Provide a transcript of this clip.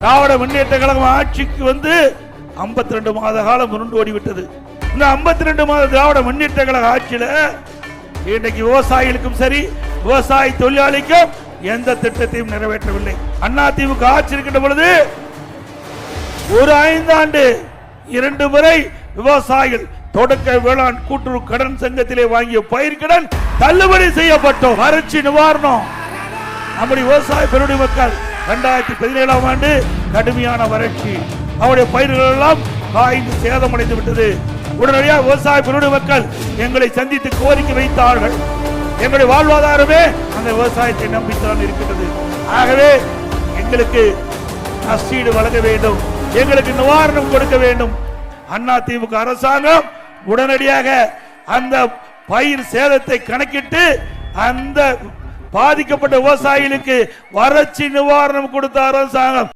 திராவிட முன்னேற்ற கழகம் ஆட்சிக்கு வந்து 52 மாத காலம் உருண்டு ஓடிவிட்டது. இந்த 52 மாத திராவிட முன்னேற்ற கழக ஆட்சியில இன்றைக்கு விவசாயிகளுக்கும் சரி விவசாய தொழிலாளிக்கும் எந்த திட்டத்தையும் நிறைவேற்றவில்லை. அதிமுக ஆட்சி இருக்கின்ற பொழுது ஒரு 5 ஆண்டு 2 முறை விவசாயிகள் தொடக்க வேளாண் கூட்டுறவு கடன் சங்கத்திலே வாங்கிய பயிர்கடன் தள்ளுபடி செய்யப்பட்டோம். வறட்சி நிவாரணம் நம்முடைய விவசாய பெருடி மக்கள் 2017ஆம் ஆண்டு கடுமையான வறட்சி, அவருடைய பயிர்கள் எல்லாம் காய்ந்து சேதமடைந்து விட்டது. உடனடியாக விவசாய பெருடி மக்கள் எங்களை சந்தித்து கோரிக்கை வைத்தார்கள். எங்களுடைய வாழ்வாதாரமே அந்த விவசாயத்தை நம்பித்தான் இருக்கிறது. ஆகவே எங்களுக்கு நஷ்டீடு வழங்க வேண்டும், எங்களுக்கு நிவாரணம் கொடுக்க வேண்டும். அதிமுக அரசாங்கம் உடனடியாக அந்த பயிர் சேதத்தை கணக்கிட்டு அந்த பாதிக்கப்பட்ட விவசாயிகளுக்கு வறட்சி நிவாரணம் கொடுத்த அரசாங்கம்